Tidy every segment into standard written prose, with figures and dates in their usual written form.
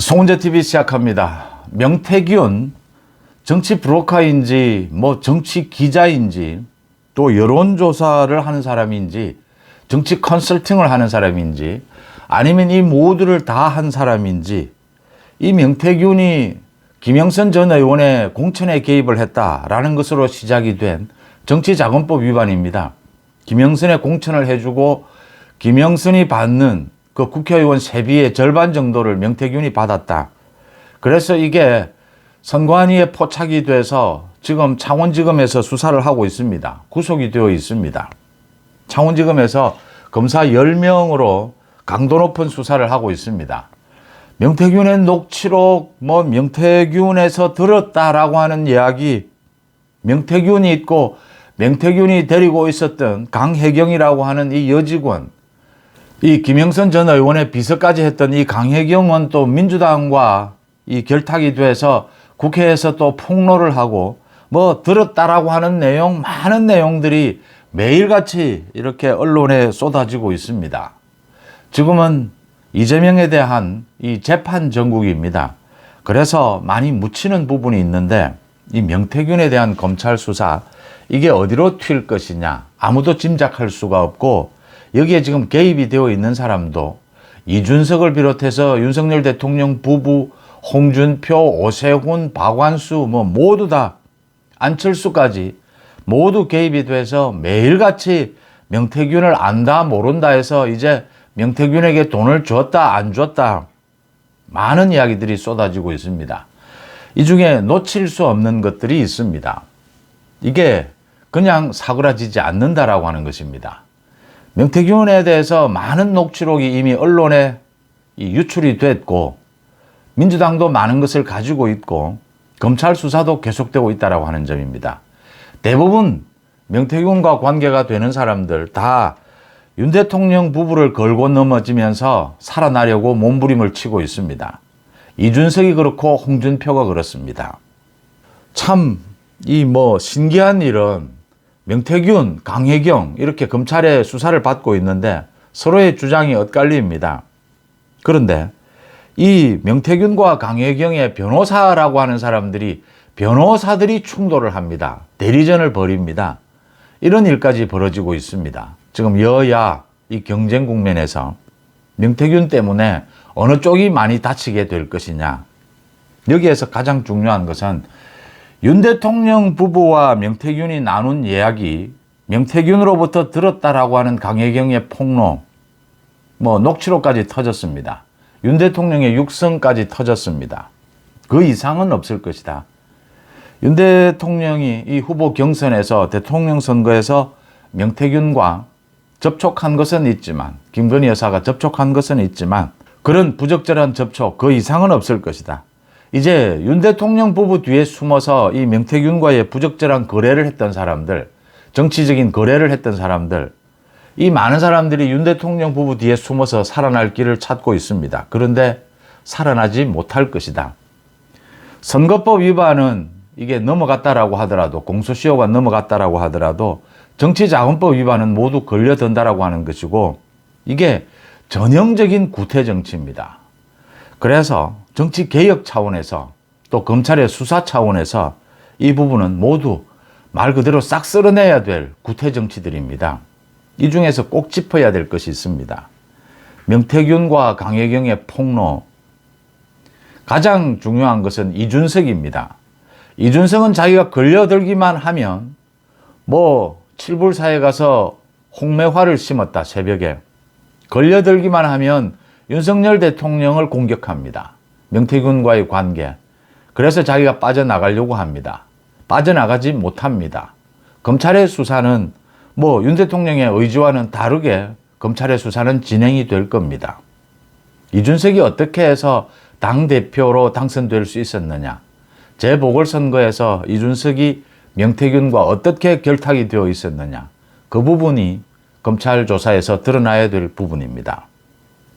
송은재TV 시작합니다. 명태균 정치 브로커인지 정치 기자인지 또 여론조사를 하는 사람인지 정치 컨설팅을 하는 사람인지 아니면 이 모두를 다 한 사람인지 이 명태균이 김영선 전 의원의 공천에 개입을 했다라는 것으로 시작이 된 정치자금법 위반입니다. 김영선의 공천을 해주고 김영선이 받는 그 국회의원 세비의 절반 정도를 명태균이 받았다. 그래서 이게 선관위에 포착이 돼서 지금 창원지검에서 수사를 하고 있습니다. 구속이 되어 있습니다. 창원지검에서 검사 10명으로 강도 높은 수사를 하고 있습니다. 명태균의 녹취록, 명태균에서 들었다라고 하는 이야기, 명태균이 있고 명태균이 데리고 있었던 강혜경이라고 하는 이 여직원, 이 김영선 전 의원의 비서까지 했던 이 강혜경은 또 민주당과 이 결탁이 돼서 국회에서 또 폭로를 하고 들었다라고 하는 내용, 많은 내용들이 매일같이 이렇게 언론에 쏟아지고 있습니다. 지금은 이재명에 대한 이 재판 전국입니다. 그래서 많이 묻히는 부분이 있는데 이 명태균에 대한 검찰 수사, 이게 어디로 튈 것이냐 아무도 짐작할 수가 없고, 여기에 지금 개입이 되어 있는 사람도 이준석을 비롯해서 윤석열 대통령 부부, 홍준표, 오세훈, 박완수 모두 다 안철수까지 모두 개입이 돼서 매일같이 명태균을 안다 모른다 해서 이제 명태균에게 돈을 줬다 안 줬다 많은 이야기들이 쏟아지고 있습니다. 이 중에 놓칠 수 없는 것들이 있습니다. 이게 그냥 사그라지지 않는다라고 하는 것입니다. 명태균에 대해서 많은 녹취록이 이미 언론에 유출이 됐고 민주당도 많은 것을 가지고 있고 검찰 수사도 계속되고 있다라고 하는 점입니다. 대부분 명태균과 관계가 되는 사람들 다 윤 대통령 부부를 걸고 넘어지면서 살아나려고 몸부림을 치고 있습니다. 이준석이 그렇고 홍준표가 그렇습니다. 참 신기한 일은 명태균, 강혜경 이렇게 검찰의 수사를 받고 있는데 서로의 주장이 엇갈립니다. 그런데 이 명태균과 강혜경의 변호사라고 하는 변호사들이 충돌을 합니다. 대리전을 벌입니다. 이런 일까지 벌어지고 있습니다. 지금 여야 이 경쟁 국면에서 명태균 때문에 어느 쪽이 많이 다치게 될 것이냐. 여기에서 가장 중요한 것은 윤 대통령 부부와 명태균이 나눈 이야기, 명태균으로부터 들었다라고 하는 강혜경의 폭로, 녹취록까지 터졌습니다. 윤 대통령의 육성까지 터졌습니다. 그 이상은 없을 것이다. 윤 대통령이 이 후보 경선에서 대통령 선거에서 명태균과 접촉한 것은 있지만, 김건희 여사가 접촉한 것은 있지만 그런 부적절한 접촉 그 이상은 없을 것이다. 이제 윤 대통령 부부 뒤에 숨어서 이 명태균과의 부적절한 거래를 했던 사람들, 정치적인 거래를 했던 사람들, 이 많은 사람들이 윤 대통령 부부 뒤에 숨어서 살아날 길을 찾고 있습니다. 그런데 살아나지 못할 것이다. 선거법 위반은 이게 넘어갔다라고 하더라도, 공소시효가 넘어갔다라고 하더라도 정치자금법 위반은 모두 걸려든다라고 하는 것이고, 이게 전형적인 구태정치입니다. 그래서 정치개혁 차원에서 또 검찰의 수사 차원에서 이 부분은 모두 말 그대로 싹 쓸어내야 될 구태정치들입니다. 이 중에서 꼭 짚어야 될 것이 있습니다. 명태균과 강혜경의 폭로, 가장 중요한 것은 이준석입니다. 이준석은 자기가 걸려들기만 하면 칠불사에 가서 홍매화를 심었다, 새벽에. 걸려들기만 하면 윤석열 대통령을 공격합니다. 명태균과의 관계. 그래서 자기가 빠져나가려고 합니다. 빠져나가지 못합니다. 검찰의 수사는 윤 대통령의 의지와는 다르게 검찰의 수사는 진행이 될 겁니다. 이준석이 어떻게 해서 당대표로 당선될 수 있었느냐. 재보궐선거에서 이준석이 명태균과 어떻게 결탁이 되어 있었느냐. 그 부분이 검찰 조사에서 드러나야 될 부분입니다.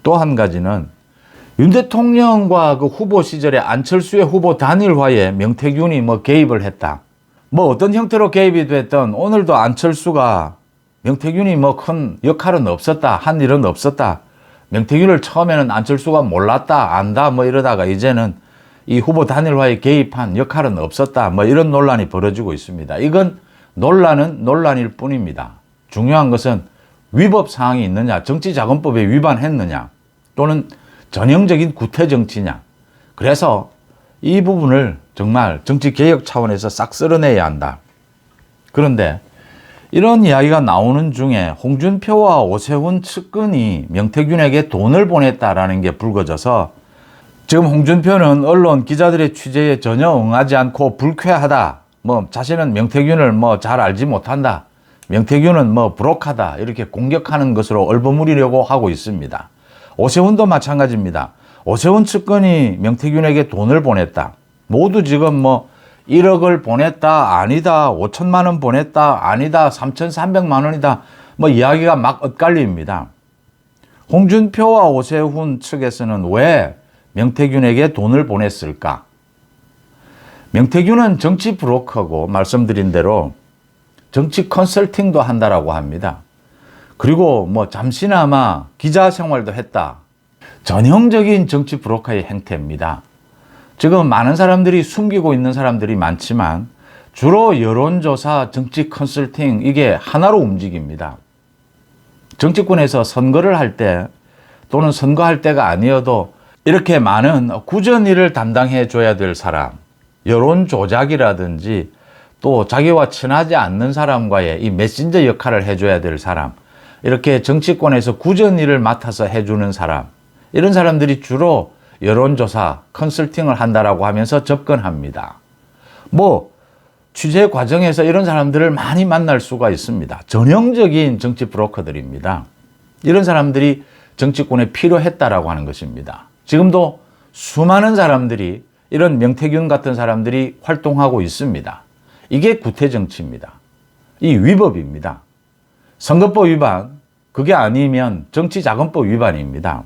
또 한 가지는 윤 대통령과 그 후보 시절에 안철수의 후보 단일화에 명태균이 개입을 했다. 어떤 형태로 개입이 됐든 오늘도 안철수가 명태균이 큰 역할은 없었다, 한 일은 없었다 명태균을 처음에는 안철수가 몰랐다, 안다, 뭐 이러다가 이제는 이 후보 단일화에 개입한 역할은 없었다, 뭐 이런 논란이 벌어지고 있습니다. 이건 논란은 논란일 뿐입니다. 중요한 것은 위법 사항이 있느냐, 정치자금법에 위반했느냐, 또는 전형적인 구태 정치냐. 그래서 이 부분을 정말 정치개혁 차원에서 싹 쓸어내야 한다. 그런데 이런 이야기가 나오는 중에 홍준표와 오세훈 측근이 명태균에게 돈을 보냈다라는 게 불거져서 지금 홍준표는 언론 기자들의 취재에 전혀 응하지 않고 불쾌하다. 뭐 자신은 명태균을 뭐 잘 알지 못한다. 명태균은 뭐 부록하다. 이렇게 공격하는 것으로 얼버무리려고 하고 있습니다. 오세훈도 마찬가지입니다. 오세훈 측근이 명태균에게 돈을 보냈다. 모두 지금 뭐 1억을 보냈다, 아니다, 5천만 원 보냈다, 아니다, 3,300만 원이다. 뭐 이야기가 막 엇갈립니다. 홍준표와 오세훈 측에서는 왜 명태균에게 돈을 보냈을까? 명태균은 정치 브로커고 말씀드린 대로 정치 컨설팅도 한다라고 합니다. 그리고 뭐 잠시나마 기자 생활도 했다. 전형적인 정치 브로커의 행태입니다. 지금 많은 사람들이 숨기고 있는 사람들이 많지만 주로 여론조사, 정치 컨설팅 이게 하나로 움직입니다. 정치권에서 선거를 할 때 또는 선거할 때가 아니어도 이렇게 많은 굳은 일을 담당해 줘야 될 사람, 여론 조작이라든지 또 자기와 친하지 않는 사람과의 이 메신저 역할을 해줘야 될 사람, 이렇게 정치권에서 굳은 일을 맡아서 해주는 사람, 이런 사람들이 주로 여론조사, 컨설팅을 한다라고 하면서 접근합니다. 뭐 취재 과정에서 이런 사람들을 많이 만날 수가 있습니다. 전형적인 정치 브로커들입니다. 이런 사람들이 정치권에 필요했다라고 하는 것입니다. 지금도 수많은 사람들이 이런 명태균 같은 사람들이 활동하고 있습니다. 이게 구태정치입니다. 이 위법입니다. 선거법 위반, 그게 아니면 정치자금법 위반입니다.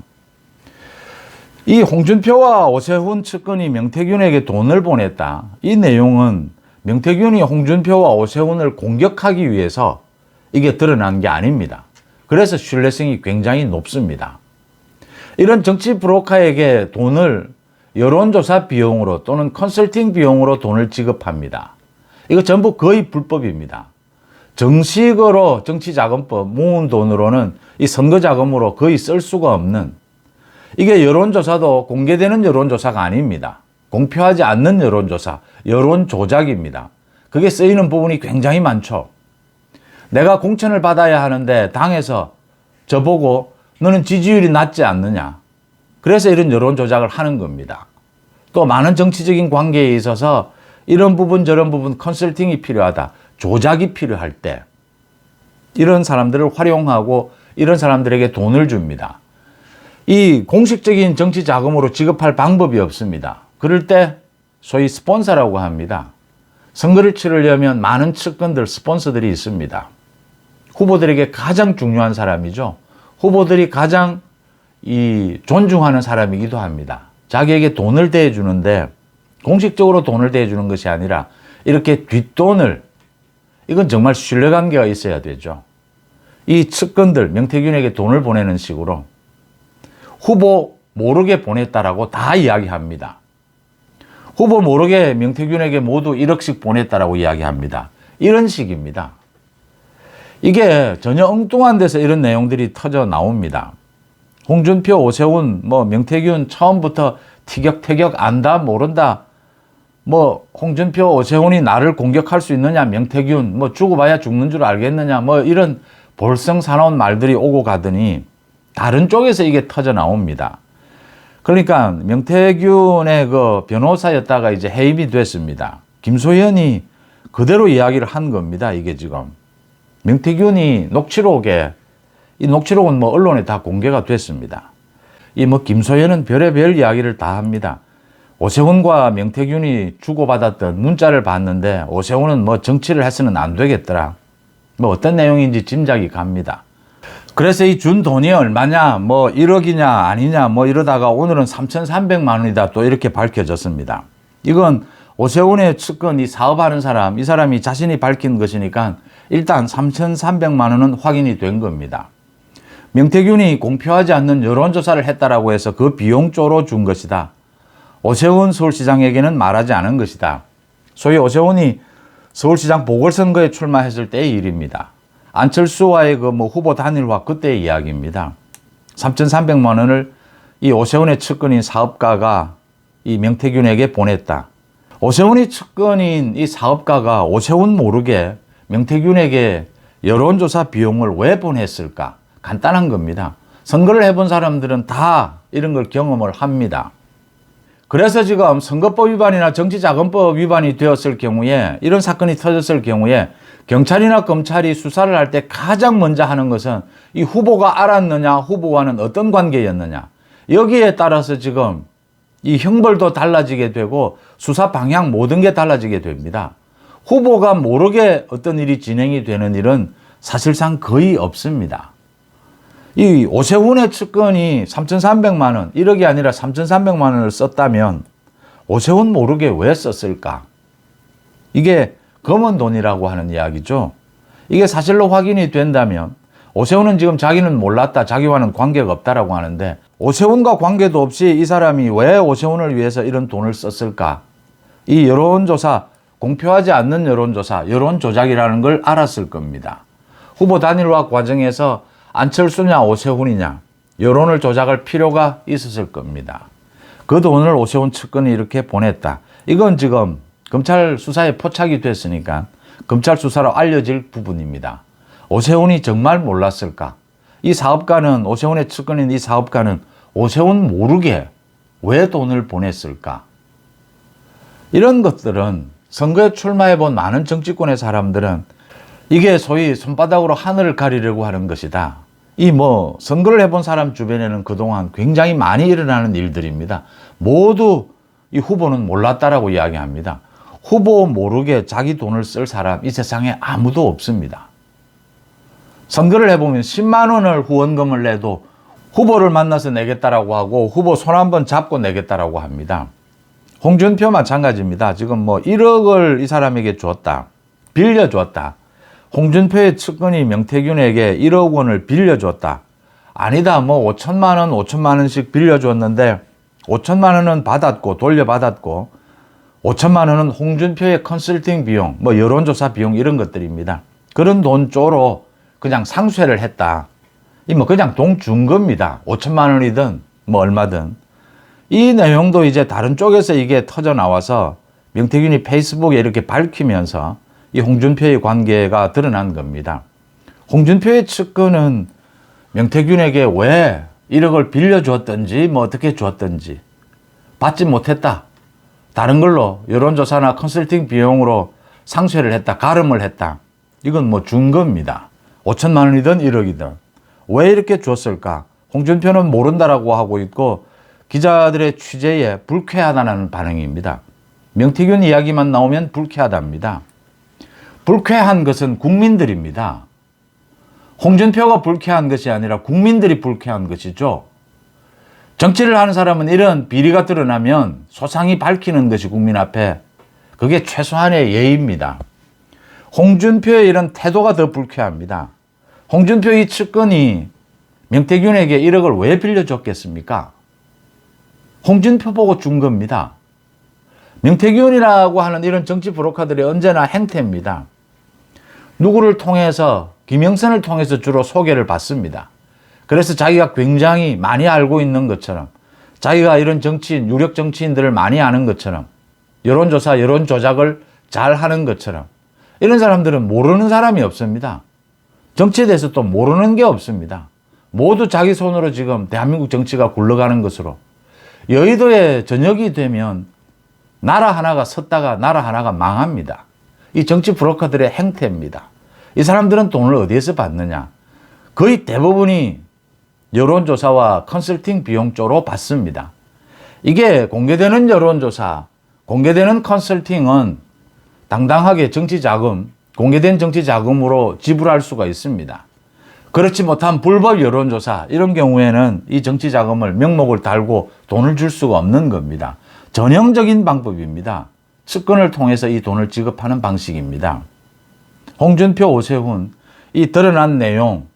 이 홍준표와 오세훈 측근이 명태균에게 돈을 보냈다. 이 내용은 명태균이 홍준표와 오세훈을 공격하기 위해서 이게 드러난 게 아닙니다. 그래서 신뢰성이 굉장히 높습니다. 이런 정치 브로커에게 돈을 여론조사 비용으로 또는 컨설팅 비용으로 돈을 지급합니다. 이거 전부 거의 불법입니다. 정식으로 정치자금법 모은 돈으로는 이 선거자금으로 거의 쓸 수가 없는, 이게 여론조사도 공개되는 여론조사가 아닙니다. 공표하지 않는 여론조사, 여론조작입니다. 그게 쓰이는 부분이 굉장히 많죠. 내가 공천을 받아야 하는데 당에서 저보고 너는 지지율이 낮지 않느냐. 그래서 이런 여론조작을 하는 겁니다. 또 많은 정치적인 관계에 있어서 이런 부분 저런 부분 컨설팅이 필요하다. 조작이 필요할 때 이런 사람들을 활용하고 이런 사람들에게 돈을 줍니다. 이 공식적인 정치 자금으로 지급할 방법이 없습니다. 그럴 때 소위 스폰서라고 합니다. 선거를 치르려면 많은 측근들, 스폰서들이 있습니다. 후보들에게 가장 중요한 사람이죠. 후보들이 가장 존중하는 사람이기도 합니다. 자기에게 돈을 대주는데 공식적으로 돈을 대주는 것이 아니라 이렇게 뒷돈을, 이건 정말 신뢰관계가 있어야 되죠. 이 측근들, 명태균에게 돈을 보내는 식으로 후보 모르게 보냈다라고 다 이야기합니다. 후보 모르게 명태균에게 모두 1억씩 보냈다라고 이야기합니다. 이런 식입니다. 이게 전혀 엉뚱한 데서 이런 내용들이 터져 나옵니다. 홍준표, 오세훈, 명태균 처음부터 티격태격 안다, 모른다. 홍준표, 오세훈이 나를 공격할 수 있느냐, 명태균, 죽어봐야 죽는 줄 알겠느냐, 이런 볼썽사나운 말들이 오고 가더니 다른 쪽에서 이게 터져 나옵니다. 그러니까 명태균의 그 변호사였다가 이제 해임이 됐습니다. 김소연이 그대로 이야기를 한 겁니다. 이게 지금. 명태균이 녹취록에, 이 녹취록은 언론에 다 공개가 됐습니다. 김소연은 별의별 이야기를 다 합니다. 오세훈과 명태균이 주고받았던 문자를 봤는데 오세훈은 정치를 해서는 안 되겠더라. 어떤 내용인지 짐작이 갑니다. 그래서 이 준 돈이 얼마냐, 1억이냐 아니냐 이러다가 오늘은 3,300만 원이다 또 이렇게 밝혀졌습니다. 이건 오세훈의 측근, 이 사업하는 사람, 이 사람이 자신이 밝힌 것이니까 일단 3,300만 원은 확인이 된 겁니다. 명태균이 공표하지 않는 여론조사를 했다라고 해서 그 비용조로 준 것이다. 오세훈 서울시장에게는 말하지 않은 것이다. 소위 오세훈이 서울시장 보궐선거에 출마했을 때의 일입니다. 안철수와의 그 후보 단일화 그때의 이야기입니다. 3,300만 원을 이 오세훈의 측근인 사업가가 이 명태균에게 보냈다. 오세훈이 측근인 이 사업가가 오세훈 모르게 명태균에게 여론조사 비용을 왜 보냈을까? 간단한 겁니다. 선거를 해본 사람들은 다 이런 걸 경험을 합니다. 그래서 지금 선거법 위반이나 정치자금법 위반이 되었을 경우에, 이런 사건이 터졌을 경우에 경찰이나 검찰이 수사를 할 때 가장 먼저 하는 것은 이 후보가 알았느냐, 후보와는 어떤 관계였느냐. 여기에 따라서 지금 이 형벌도 달라지게 되고 수사 방향 모든 게 달라지게 됩니다. 후보가 모르게 어떤 일이 진행이 되는 일은 사실상 거의 없습니다. 이 오세훈의 측근이 3,300만 원, 1억이 아니라 3,300만 원을 썼다면 오세훈 모르게 왜 썼을까? 이게 검은 돈이라고 하는 이야기죠. 이게 사실로 확인이 된다면 오세훈은 지금 자기는 몰랐다, 자기와는 관계가 없다라고 하는데, 오세훈과 관계도 없이 이 사람이 왜 오세훈을 위해서 이런 돈을 썼을까? 이 여론조사, 공표하지 않는 여론조사, 여론조작이라는 걸 알았을 겁니다. 후보 단일화 과정에서 안철수냐 오세훈이냐 여론을 조작할 필요가 있었을 겁니다. 그 돈을 오세훈 측근이 이렇게 보냈다. 이건 지금 검찰 수사에 포착이 됐으니까 검찰 수사로 알려질 부분입니다. 오세훈이 정말 몰랐을까? 이 사업가는, 오세훈의 측근인 이 사업가는 오세훈 모르게 왜 돈을 보냈을까? 이런 것들은 선거에 출마해본 많은 정치권의 사람들은 이게 소위 손바닥으로 하늘을 가리려고 하는 것이다. 이 선거를 해본 사람 주변에는 그동안 굉장히 많이 일어나는 일들입니다. 모두 이 후보는 몰랐다라고 이야기합니다. 후보 모르게 자기 돈을 쓸 사람 이 세상에 아무도 없습니다. 선거를 해보면 10만 원을 후원금을 내도 후보를 만나서 내겠다라고 하고 후보 손 한번 잡고 내겠다라고 합니다. 홍준표 마찬가지입니다. 지금 1억을 이 사람에게 줬다. 빌려줬다. 홍준표의 측근이 명태균에게 1억 원을 빌려줬다. 아니다. 5천만 원, 5천만 원씩 빌려줬는데 5천만 원은 받았고 돌려받았고 5천만 원은 홍준표의 컨설팅 비용, 여론조사 비용 이런 것들입니다. 그런 돈 쪼로 그냥 상쇄를 했다. 그냥 돈 준 겁니다. 5천만 원이든 얼마든. 이 내용도 이제 다른 쪽에서 이게 터져 나와서 명태균이 페이스북에 이렇게 밝히면서 이 홍준표의 관계가 드러난 겁니다. 홍준표의 측근은 명태균에게 왜 1억을 빌려줬든지 어떻게 줬든지 받지 못했다. 다른 걸로 여론조사나 컨설팅 비용으로 상쇄를 했다. 가름을 했다. 이건 준 겁니다. 5천만 원이든 1억이든. 왜 이렇게 줬을까? 홍준표는 모른다라고 하고 있고 기자들의 취재에 불쾌하다는 반응입니다. 명태균 이야기만 나오면 불쾌하답니다. 불쾌한 것은 국민들입니다. 홍준표가 불쾌한 것이 아니라 국민들이 불쾌한 것이죠. 정치를 하는 사람은 이런 비리가 드러나면 소상히 밝히는 것이 국민 앞에 그게 최소한의 예의입니다. 홍준표의 이런 태도가 더 불쾌합니다. 홍준표 이 측근이 명태균에게 1억을 왜 빌려줬겠습니까? 홍준표 보고 준 겁니다. 명태균이라고 하는 이런 정치 브로커들이 언제나 행태입니다. 누구를 통해서, 김영선을 통해서 주로 소개를 받습니다. 그래서 자기가 굉장히 많이 알고 있는 것처럼, 자기가 이런 정치인, 유력 정치인들을 많이 아는 것처럼, 여론조사, 여론조작을 잘 하는 것처럼, 이런 사람들은 모르는 사람이 없습니다. 정치에 대해서 또 모르는 게 없습니다. 모두 자기 손으로 지금 대한민국 정치가 굴러가는 것으로. 여의도에 저녁이 되면 나라 하나가 섰다가 나라 하나가 망합니다. 이 정치 브로커들의 행태입니다. 이 사람들은 돈을 어디에서 받느냐? 거의 대부분이 여론조사와 컨설팅 비용 쪽으로 받습니다. 이게 공개되는 여론조사, 공개되는 컨설팅은 당당하게 정치자금, 공개된 정치자금으로 지불할 수가 있습니다. 그렇지 못한 불법 여론조사 이런 경우에는 이 정치자금을 명목을 달고 돈을 줄 수가 없는 겁니다. 전형적인 방법입니다. 측근을 통해서 이 돈을 지급하는 방식입니다. 홍준표, 오세훈 이 드러난 내용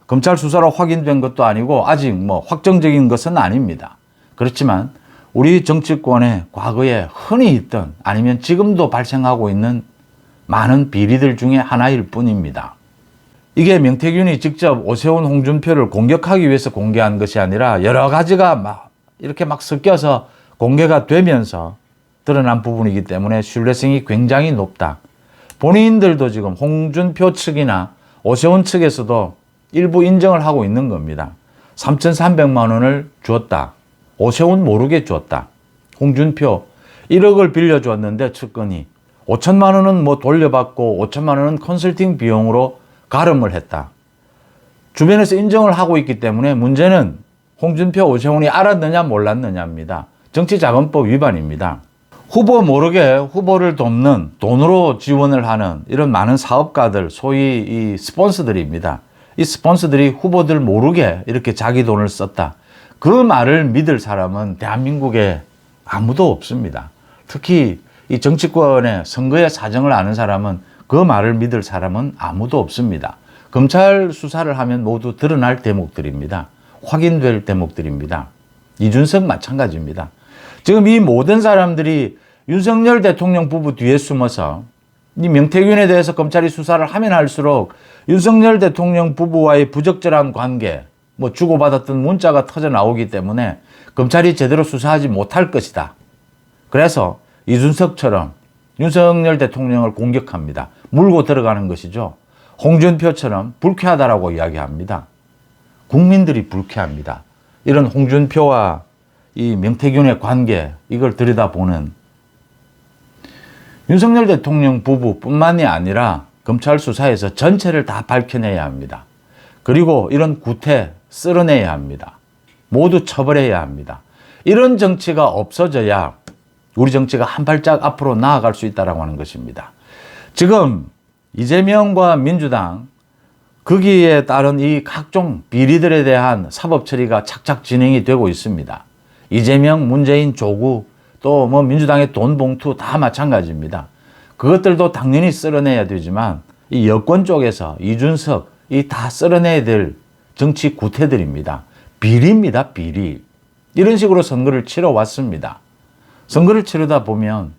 검찰 수사로 확인된 것도 아니고 아직 뭐 확정적인 것은 아닙니다. 그렇지만 우리 정치권에 과거에 흔히 있던 아니면 지금도 발생하고 있는 많은 비리들 중에 하나일 뿐입니다. 이게 명태균이 직접 오세훈, 홍준표를 공격하기 위해서 공개한 것이 아니라 여러 가지가 이렇게 섞여서 공개가 되면서 드러난 부분이기 때문에 신뢰성이 굉장히 높다. 본인들도 지금 홍준표 측이나 오세훈 측에서도 일부 인정을 하고 있는 겁니다. 3,300만 원을 주었다. 오세훈 모르게 주었다. 홍준표 1억을 빌려주었는데 측근이 5천만 원은 뭐 돌려받고 5천만 원은 컨설팅 비용으로 가름을 했다. 주변에서 인정을 하고 있기 때문에 문제는 홍준표, 오세훈이 알았느냐 몰랐느냐입니다. 정치자금법 위반입니다. 후보 모르게 후보를 돕는, 돈으로 지원을 하는 이런 많은 사업가들, 소위 이 스폰서들입니다. 이 스폰서들이 후보들 모르게 이렇게 자기 돈을 썼다. 그 말을 믿을 사람은 대한민국에 아무도 없습니다. 특히 이 정치권의 선거의 사정을 아는 사람은 그 말을 믿을 사람은 아무도 없습니다. 검찰 수사를 하면 모두 드러날 대목들입니다. 확인될 대목들입니다. 이준석 마찬가지입니다. 지금 이 모든 사람들이 윤석열 대통령 부부 뒤에 숨어서 이 명태균에 대해서 검찰이 수사를 하면 할수록 윤석열 대통령 부부와의 부적절한 관계, 뭐 주고받았던 문자가 터져 나오기 때문에 검찰이 제대로 수사하지 못할 것이다. 그래서 이준석처럼 윤석열 대통령을 공격합니다. 물고 들어가는 것이죠. 홍준표처럼 불쾌하다라고 이야기합니다. 국민들이 불쾌합니다. 이런 홍준표와 이 명태균의 관계, 이걸 들여다보는 윤석열 대통령 부부뿐만이 아니라 검찰 수사에서 전체를 다 밝혀내야 합니다. 그리고 이런 구태 쓸어내야 합니다. 모두 처벌해야 합니다. 이런 정치가 없어져야 우리 정치가 한 발짝 앞으로 나아갈 수 있다고 하는 것입니다. 지금 이재명과 민주당 거기에 따른 이 각종 비리들에 대한 사법 처리가 착착 진행이 되고 있습니다. 이재명, 문재인, 조국, 또 뭐 민주당의 돈 봉투 다 마찬가지입니다. 그것들도 당연히 쓸어내야 되지만 이 여권 쪽에서 이준석 이 다 쓸어내야 될 정치 구태들입니다. 비리입니다, 비리. 이런 식으로 선거를 치러 왔습니다. 선거를 치르다 보면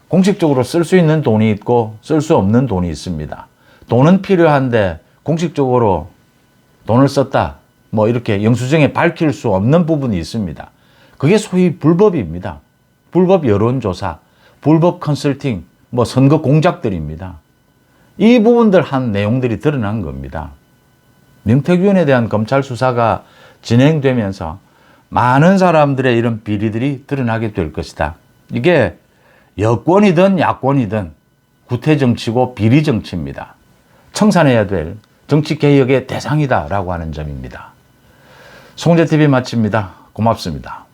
공식적으로 쓸 수 있는 돈이 있고 쓸 수 없는 돈이 있습니다. 돈은 필요한데 공식적으로 돈을 썼다, 뭐 이렇게 영수증에 밝힐 수 없는 부분이 있습니다. 그게 소위 불법입니다. 불법 여론조사, 불법 컨설팅, 뭐 선거 공작들입니다. 이 부분들 한 내용들이 드러난 겁니다. 명태균에 대한 검찰 수사가 진행되면서 많은 사람들의 이런 비리들이 드러나게 될 것이다. 이게 여권이든 야권이든 구태정치고 비리정치입니다. 청산해야 될 정치개혁의 대상이다라고 하는 점입니다. 송재TV 마칩니다. 고맙습니다.